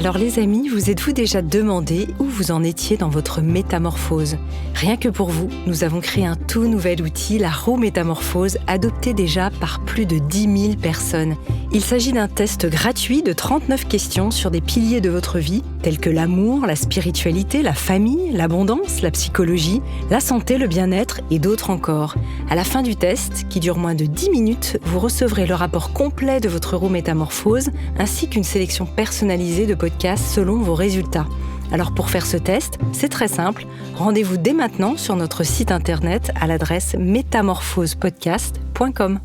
Alors les amis, vous êtes-vous déjà demandé où vous en étiez dans votre métamorphose ? Rien que pour vous, nous avons créé un tout nouvel outil, la roue métamorphose, adopté déjà par plus de 10 000 personnes. Il s'agit d'un test gratuit de 39 questions sur des piliers de votre vie, tels que l'amour, la spiritualité, la famille, l'abondance, la psychologie, la santé, le bien-être et d'autres encore. À la fin du test, qui dure moins de 10 minutes, vous recevrez le rapport complet de votre roue métamorphose, ainsi qu'une sélection personnalisée de podcasts selon vos résultats. Alors pour faire ce test, c'est très simple. Rendez-vous dès maintenant sur notre site internet à l'adresse métamorphosePodcast.com.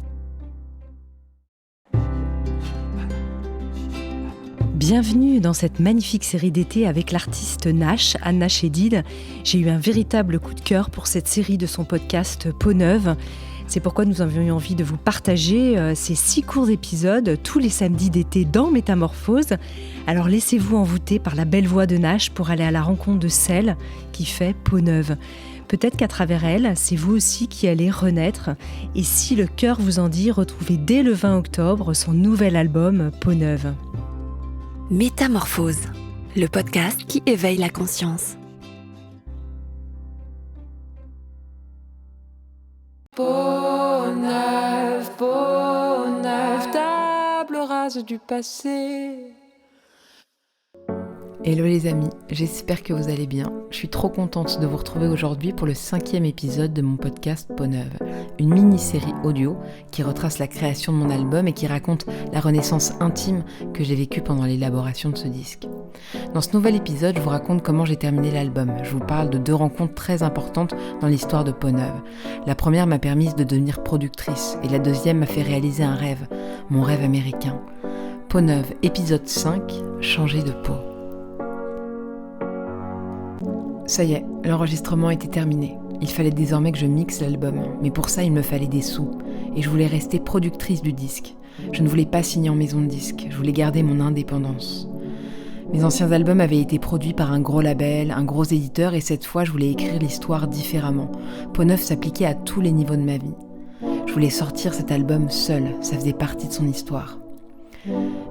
Bienvenue dans cette magnifique série d'été avec l'artiste Nash, Anna Chédid. J'ai eu un véritable coup de cœur pour cette série de son podcast Peau Neuve. C'est pourquoi nous avions eu envie de vous partager ces 6 courts épisodes tous les samedis d'été dans Métamorphose. Alors laissez-vous envoûter par la belle voix de Nash pour aller à la rencontre de celle qui fait Peau Neuve. Peut-être qu'à travers elle, c'est vous aussi qui allez renaître. Et si le cœur vous en dit, retrouvez dès le 20 octobre son nouvel album Peau Neuve. Métamorphose, le podcast qui éveille la conscience. Peau neuve, table rase du passé. Hello les amis, j'espère que vous allez bien. Je suis trop contente de vous retrouver aujourd'hui pour le 5e épisode de mon podcast Peau Neuve, une mini-série audio qui retrace la création de mon album et qui raconte la renaissance intime que j'ai vécue pendant l'élaboration de ce disque. Dans ce nouvel épisode, je vous raconte comment j'ai terminé l'album. Je vous parle de 2 rencontres très importantes dans l'histoire de Peau Neuve. La première m'a permise de devenir productrice et la deuxième m'a fait réaliser un rêve, mon rêve américain. Peau Neuve, épisode 5, changer de peau. Ça y est, l'enregistrement était terminé. Il fallait désormais que je mixe l'album, mais pour ça il me fallait des sous, et je voulais rester productrice du disque. Je ne voulais pas signer en maison de disque, je voulais garder mon indépendance. Mes anciens albums avaient été produits par un gros label, un gros éditeur, et cette fois je voulais écrire l'histoire différemment. Peau Neuve s'appliquait à tous les niveaux de ma vie. Je voulais sortir cet album seule, ça faisait partie de son histoire.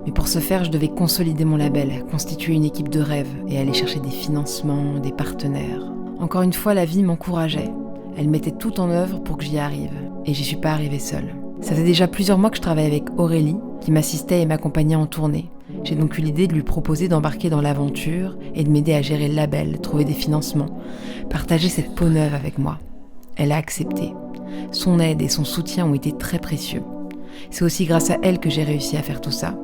Mais pour ce faire, je devais consolider mon label, constituer une équipe de rêve et aller chercher des financements, des partenaires. Encore une fois, la vie m'encourageait. Elle mettait tout en œuvre pour que j'y arrive. Et j'y suis pas arrivée seule. Ça fait déjà plusieurs mois que je travaille avec Aurélie, qui m'assistait et m'accompagnait en tournée. J'ai donc eu l'idée de lui proposer d'embarquer dans l'aventure et de m'aider à gérer le label, trouver des financements, partager cette peau neuve avec moi. Elle a accepté. Son aide et son soutien ont été très précieux. C'est aussi grâce à elle que j'ai réussi à faire tout ça.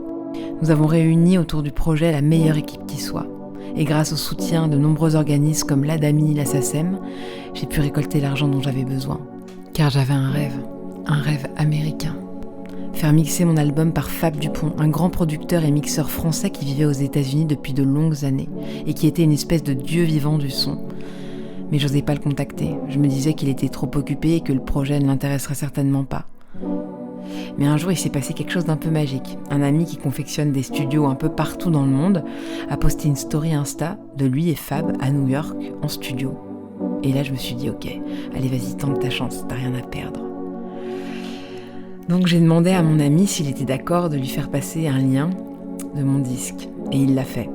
Nous avons réuni autour du projet la meilleure équipe qui soit. Et grâce au soutien de nombreux organismes comme l'ADAMI, la SACEM, j'ai pu récolter l'argent dont j'avais besoin. Car j'avais un rêve américain. Faire mixer mon album par Fab Dupont, un grand producteur et mixeur français qui vivait aux États-Unis depuis de longues années et qui était une espèce de dieu vivant du son. Mais j'osais pas le contacter. Je me disais qu'il était trop occupé et que le projet ne l'intéresserait certainement pas. Mais un jour, il s'est passé quelque chose d'un peu magique. Un ami qui confectionne des studios un peu partout dans le monde a posté une story Insta de lui et Fab à New York en studio. Et là, je me suis dit, ok, allez vas-y, tente ta chance, t'as rien à perdre. Donc j'ai demandé à mon ami s'il était d'accord de lui faire passer un lien de mon disque. Et il l'a fait.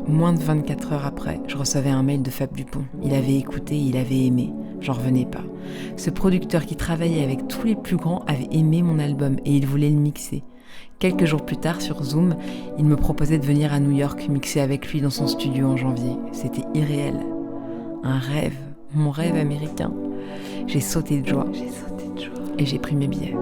Moins de 24 heures après, je recevais un mail de Fab Dupont. Il avait écouté, il avait aimé. J'en revenais pas. Ce producteur qui travaillait avec tous les plus grands avait aimé mon album et il voulait le mixer. Quelques jours plus tard, sur Zoom, il me proposait de venir à New York mixer avec lui dans son studio en janvier. C'était irréel. Un rêve, mon rêve américain. J'ai sauté de joie. Et j'ai pris mes billets.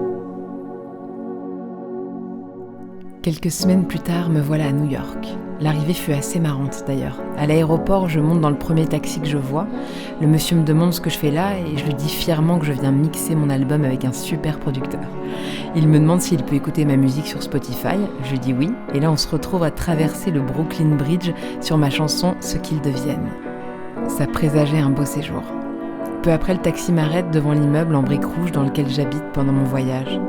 Quelques semaines plus tard, me voilà à New York. L'arrivée fut assez marrante d'ailleurs. À l'aéroport, je monte dans le premier taxi que je vois. Le monsieur me demande ce que je fais là et je lui dis fièrement que je viens mixer mon album avec un super producteur. Il me demande s'il peut écouter ma musique sur Spotify. Je lui dis oui. Et là, on se retrouve à traverser le Brooklyn Bridge sur ma chanson « Ce qu'ils deviennent ». Ça présageait un beau séjour. Peu après, le taxi m'arrête devant l'immeuble en briques rouges dans lequel j'habite pendant mon voyage.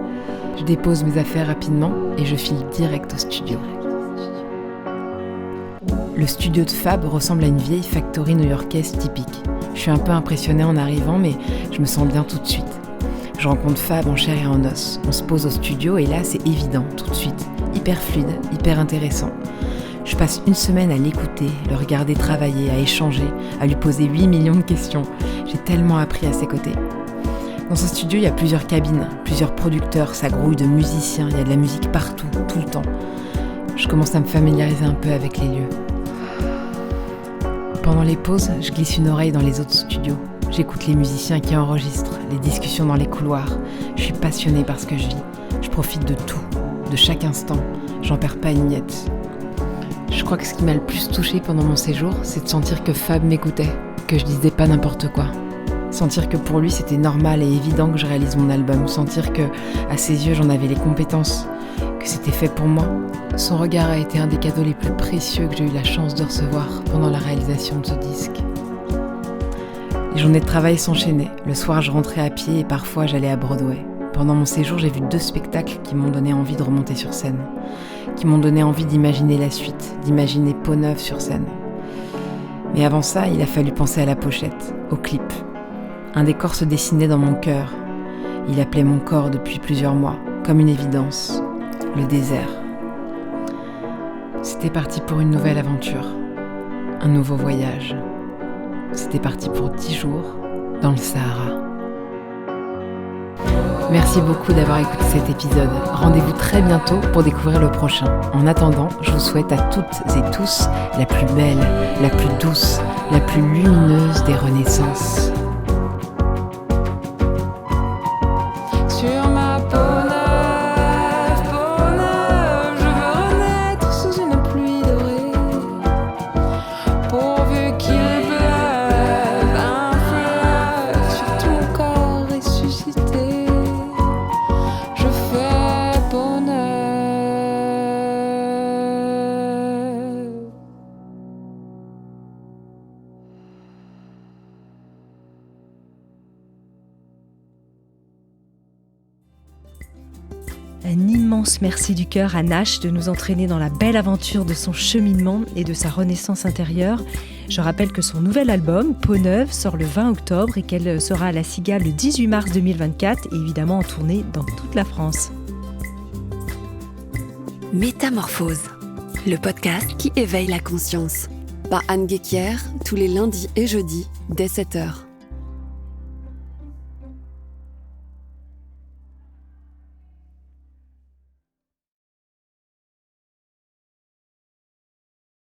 Je dépose mes affaires rapidement et je file direct au studio. Le studio de Fab ressemble à une vieille factory new-yorkaise typique. Je suis un peu impressionnée en arrivant, mais je me sens bien tout de suite. Je rencontre Fab en chair et en os. On se pose au studio et là, c'est évident, tout de suite. Hyper fluide, hyper intéressant. Je passe une semaine à l'écouter, le regarder travailler, à échanger, à lui poser 8 millions de questions. J'ai tellement appris à ses côtés. Dans ce studio, il y a plusieurs cabines, plusieurs producteurs, ça grouille de musiciens, il y a de la musique partout, tout le temps. Je commence à me familiariser un peu avec les lieux. Pendant les pauses, je glisse une oreille dans les autres studios. J'écoute les musiciens qui enregistrent, les discussions dans les couloirs. Je suis passionnée par ce que je vis. Je profite de tout, de chaque instant. J'en perds pas une miette. Je crois que ce qui m'a le plus touchée pendant mon séjour, c'est de sentir que Fab m'écoutait, que je disais pas n'importe quoi. Sentir que pour lui, c'était normal et évident que je réalise mon album. Sentir que, à ses yeux, j'en avais les compétences, que c'était fait pour moi. Son regard a été un des cadeaux les plus précieux que j'ai eu la chance de recevoir pendant la réalisation de ce disque. Les journées de travail s'enchaînaient. Le soir, je rentrais à pied et parfois, j'allais à Broadway. Pendant mon séjour, j'ai vu 2 spectacles qui m'ont donné envie de remonter sur scène, qui m'ont donné envie d'imaginer la suite, d'imaginer Peau Neuve sur scène. Mais avant ça, il a fallu penser à la pochette, au clip. Un décor se dessinait dans mon cœur. Il appelait mon corps depuis plusieurs mois, comme une évidence, le désert. C'était parti pour une nouvelle aventure, un nouveau voyage. C'était parti pour 10 jours dans le Sahara. Merci beaucoup d'avoir écouté cet épisode. Rendez-vous très bientôt pour découvrir le prochain. En attendant, je vous souhaite à toutes et tous la plus belle, la plus douce, la plus lumineuse des renaissances. Sur ma peau neuve, je veux renaître sous une pluie dorée. Pourvu qu'il pleuve un fleuve sur tout mon corps ressuscité, je fais peau neuve. Un immense merci du cœur à Nash de nous entraîner dans la belle aventure de son cheminement et de sa renaissance intérieure. Je rappelle que son nouvel album, Peau Neuve, sort le 20 octobre et qu'elle sera à la Cigale le 18 mars 2024 et évidemment en tournée dans toute la France. Métamorphose, le podcast qui éveille la conscience. Par Anne Guéquière, tous les lundis et jeudis, dès 7h.